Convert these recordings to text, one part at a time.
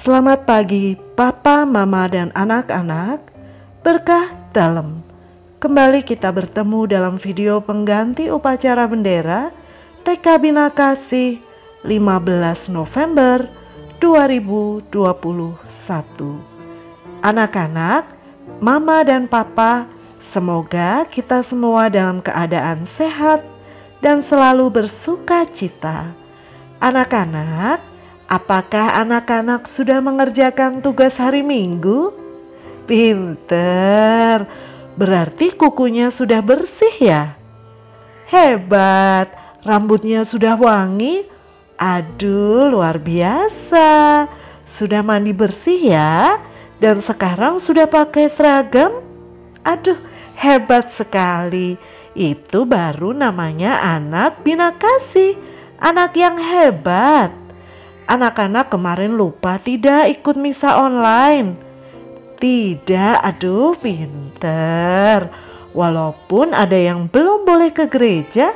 Selamat pagi Papa, Mama, dan anak-anak. Berkah dalam. Kembali kita bertemu dalam video pengganti upacara bendera TK Bina Kasih 15 November 2021. Anak-anak, Mama dan Papa, semoga kita semua dalam keadaan sehat dan selalu bersuka cita. Anak-anak, apakah anak-anak sudah mengerjakan tugas hari Minggu? Pinter, berarti kukunya sudah bersih ya? Hebat, rambutnya sudah wangi? Aduh, luar biasa. Sudah mandi bersih ya? Dan sekarang sudah pakai seragam? Aduh, hebat sekali. Itu baru namanya anak Bina Kasih, anak yang hebat. Anak-anak kemarin lupa tidak ikut misa online. Tidak, aduh pinter. Walaupun ada yang belum boleh ke gereja,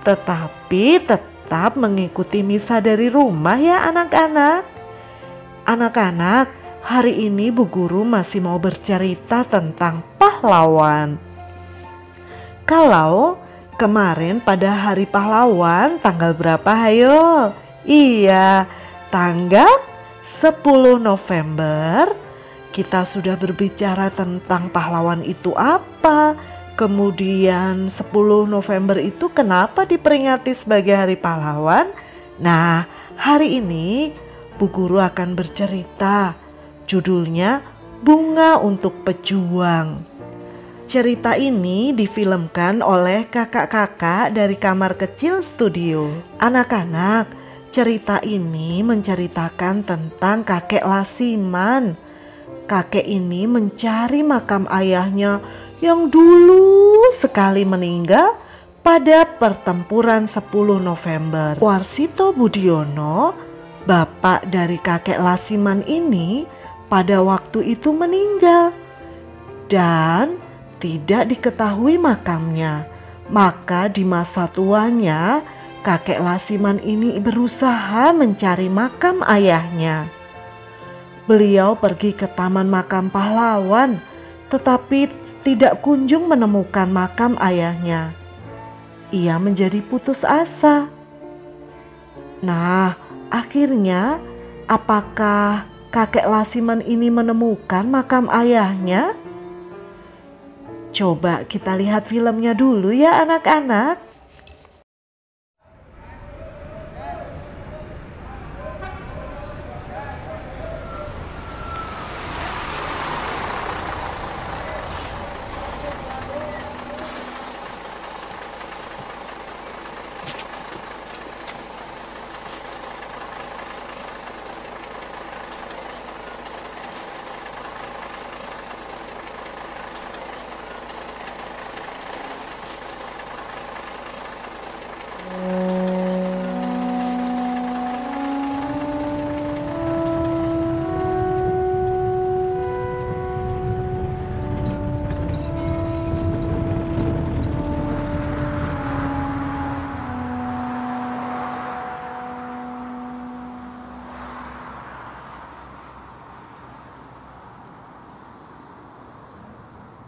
tetapi tetap mengikuti misa dari rumah ya anak-anak. Anak-anak, hari ini Bu Guru masih mau bercerita tentang pahlawan. Kalau kemarin pada hari pahlawan tanggal berapa hayo? Iya, tanggal 10 November kita sudah berbicara tentang pahlawan itu apa. Kemudian 10 November itu kenapa diperingati sebagai hari pahlawan? Nah, hari ini Bu Guru akan bercerita. Judulnya Bunga untuk Pejuang. Cerita ini difilmkan oleh kakak-kakak dari Kamar Kecil Studio. Anak-anak, cerita ini menceritakan tentang kakek Lasiman. Kakek ini mencari makam ayahnya yang dulu sekali meninggal pada pertempuran 10 November. Warsito Budiono, bapak dari kakek Lasiman ini, pada waktu itu meninggal dan tidak diketahui makamnya. Maka di masa tuanya, kakek Lasiman ini berusaha mencari makam ayahnya. Beliau pergi ke Taman Makam Pahlawan, tetapi tidak kunjung menemukan makam ayahnya. Ia menjadi putus asa. Nah, akhirnya apakah kakek Lasiman ini menemukan makam ayahnya? Coba kita lihat filmnya dulu ya anak-anak.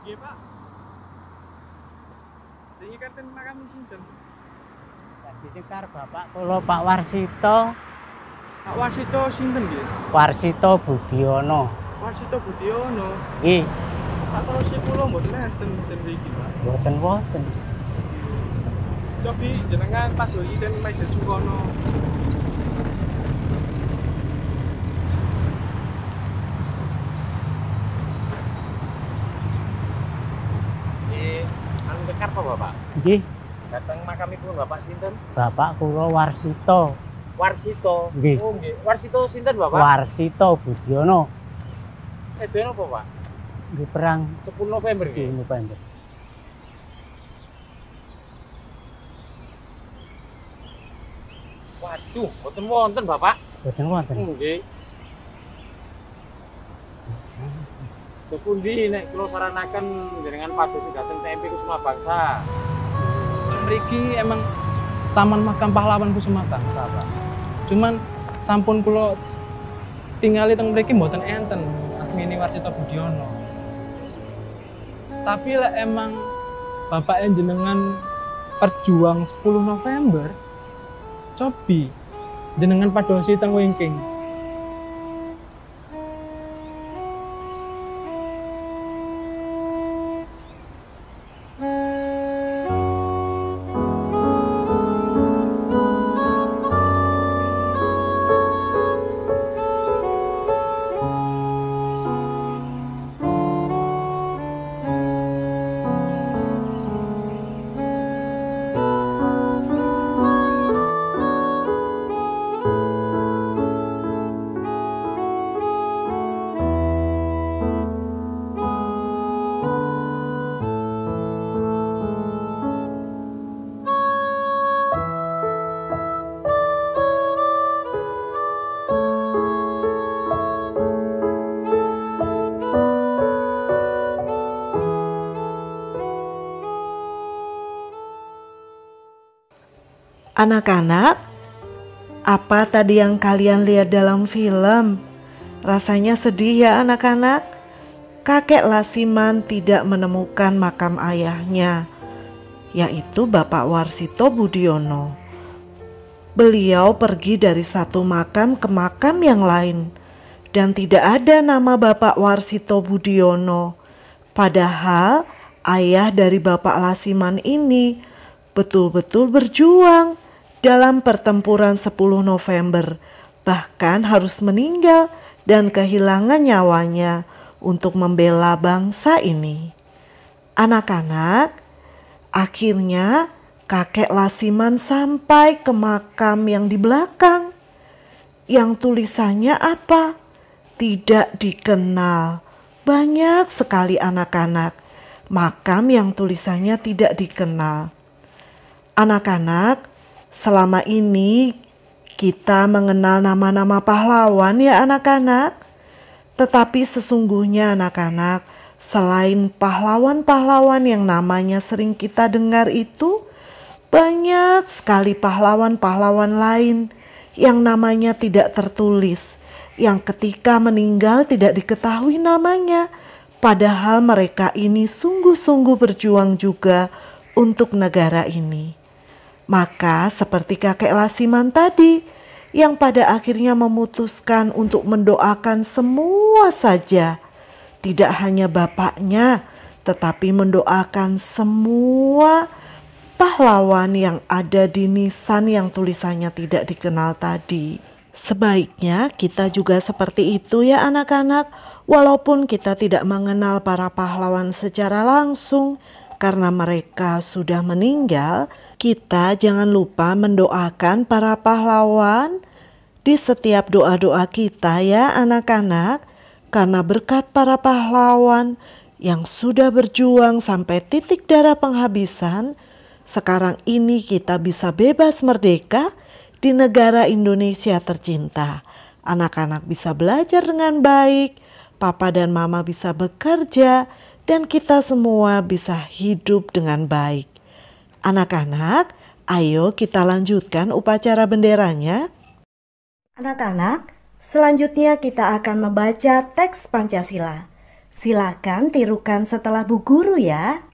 Nggih, Pak. Ini kan makam sinten? Dadi cekar Bapak kula Pak Warsito. Pak Warsito sinten nggih? Warsito Budiono. Warsito Budiono. Nggih, Pak terus kula mboten enten mriki, Pak. boten. Cobi jenengan padosi ten meja Sukono. Anu cekar apa Bapak? Nggih, Datang makamipun Bapak sinten? Bapak kula Warsito. Warsito. Nggih. Oh nggih. Warsito sinten Bapak? Warsito Budiono. Sedoyo apa Pak? Nggih perang 10 November nggih. November. Waduh, mboten wonten Bapak. Boten wonten. Nggih. Pundi nek kula saranaken jenengan padosi dhateng TMP Kusuma Bangsa. Mriki emang Taman Makam Pahlawan Kusuma Bangsa, Pak. Cuman sampun kula ditinggali teng mriki mboten enten asmini Warsito Budiono. Tapi lek emang bapak jenengan perjuang 10 November, cobi jenengan padosi teng wingking. Anak-anak, apa tadi yang kalian lihat dalam film? Rasanya sedih ya anak-anak. Kakek Lasiman tidak menemukan makam ayahnya, yaitu Bapak Warsito Budiono. Beliau pergi dari satu makam ke makam yang lain, dan tidak ada nama Bapak Warsito Budiono. Padahal ayah dari Bapak Lasiman ini betul-betul berjuang dalam pertempuran 10 November, bahkan harus meninggal dan kehilangan nyawanya untuk membela bangsa ini. Anak-anak, akhirnya kakek Lasiman sampai ke makam yang di belakang. Yang tulisannya apa? Tidak dikenal. Banyak sekali anak-anak, makam yang tulisannya tidak dikenal. Anak-anak, selama ini kita mengenal nama-nama pahlawan ya anak-anak. Tetapi sesungguhnya anak-anak, selain pahlawan-pahlawan yang namanya sering kita dengar itu, banyak sekali pahlawan-pahlawan lain yang namanya tidak tertulis, yang ketika meninggal tidak diketahui namanya, padahal mereka ini sungguh-sungguh berjuang juga untuk negara ini. Maka seperti kakek Lasiman tadi, yang pada akhirnya memutuskan untuk mendoakan semua saja, tidak hanya bapaknya, tetapi mendoakan semua pahlawan yang ada di nisan yang tulisannya tidak dikenal tadi. Sebaiknya kita juga seperti itu ya anak-anak, walaupun kita tidak mengenal para pahlawan secara langsung karena mereka sudah meninggal. Kita jangan lupa mendoakan para pahlawan di setiap doa-doa kita ya anak-anak, karena berkat para pahlawan yang sudah berjuang sampai titik darah penghabisan, sekarang ini kita bisa bebas merdeka di negara Indonesia tercinta. Anak-anak bisa belajar dengan baik, papa dan mama bisa bekerja, dan kita semua bisa hidup dengan baik. Anak-anak, ayo kita lanjutkan upacara benderanya. Anak-anak, selanjutnya kita akan membaca teks Pancasila. Silakan tirukan setelah Bu Guru ya.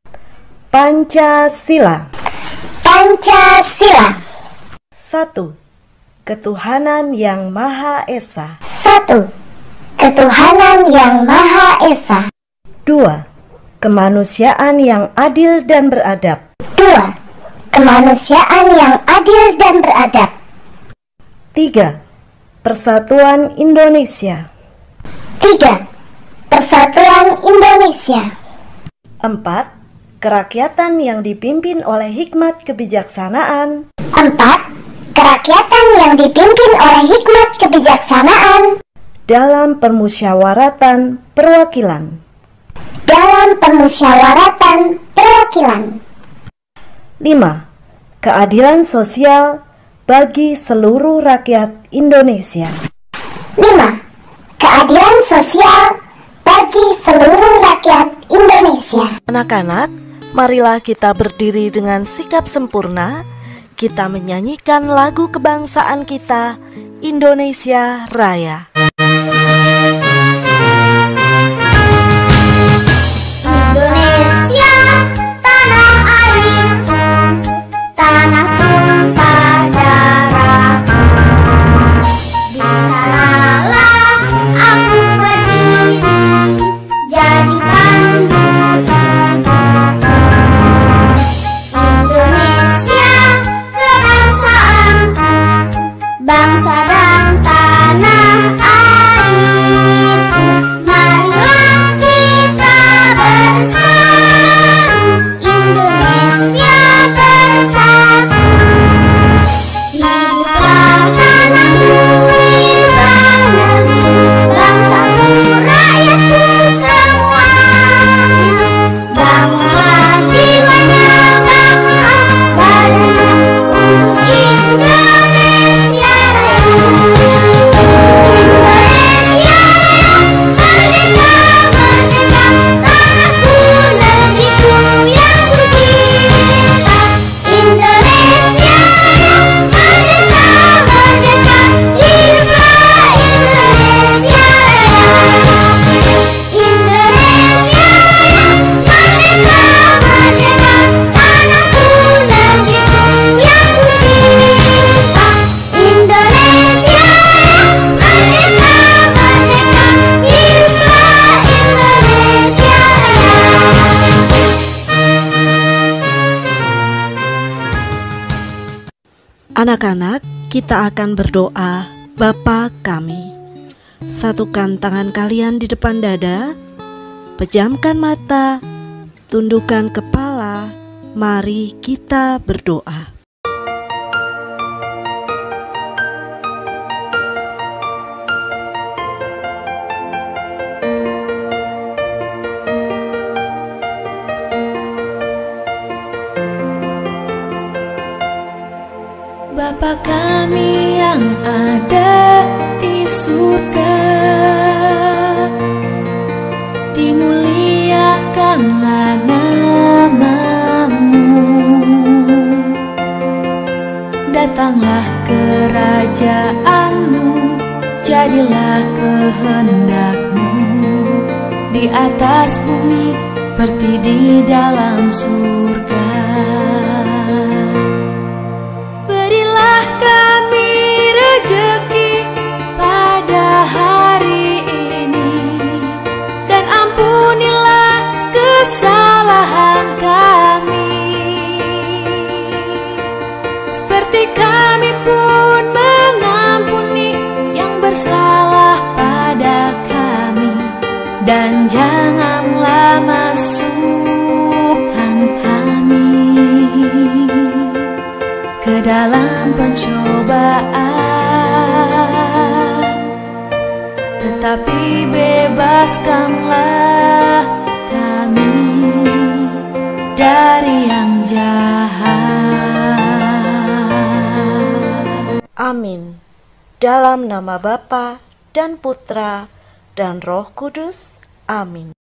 Pancasila. Pancasila. 1. Ketuhanan yang Maha Esa. 1. Ketuhanan yang Maha Esa. 2. Kemanusiaan yang adil dan beradab. 2. Kemanusiaan yang adil dan beradab. 3. Persatuan Indonesia. 3. Persatuan Indonesia. 4. Kerakyatan yang dipimpin oleh hikmat kebijaksanaan. 4. Kerakyatan yang dipimpin oleh hikmat kebijaksanaan. Dalam permusyawaratan perwakilan. Dalam permusyawaratan perwakilan. 5. Keadilan sosial bagi seluruh rakyat Indonesia. 5. Keadilan sosial bagi seluruh rakyat Indonesia. Anak-anak, marilah kita berdiri dengan sikap sempurna. Kita menyanyikan lagu kebangsaan kita, Indonesia Raya. Indonesia, tanah airku, tanah tumpah darahku. Di sanalah aku berdiri, jadi pandu hidupku. Indonesia, kebangsaan, bangsa dan tanah airku. Marilah kita bersatu, Indonesia bersatu. Hiduplah tanahku, hiduplah negeri, bangsaku, rakyatku semuanya. Bangunlah jiwanya, bangunlah badannya untuk Indonesia Raya. Indonesia Raya, merdeka, merdeka, tanahku, negeriku yang ku cinta. Indonesia Raya, merdeka, merdeka, hiduplah Indonesia Raya. Indonesia Raya, merdeka, merdeka, tanahku, negeriku yang ku cinta. Indonesia Raya, merdeka, merdeka, hiduplah Indonesia Raya. Anak-anak, kita akan berdoa. Bapa kami, satukan tangan kalian di depan dada, pejamkan mata, tundukkan kepala. Mari kita berdoa. Bapa kami yang ada di surga, dimuliakanlah nama-Mu. Datanglah kerajaan-Mu, jadilah kehendak-Mu di atas bumi seperti di dalam surga. Berilah kami rejeki pada hari ini, dan ampunilah kesalahan kami, seperti kami pun mengampuni yang bersalah pada kami. Dan janganlah masukkan kami ke dalam pencobaan, tetapi bebaskanlah kami dari yang jahat. Amin. Dalam nama Bapa dan Putra dan Roh Kudus. Amin.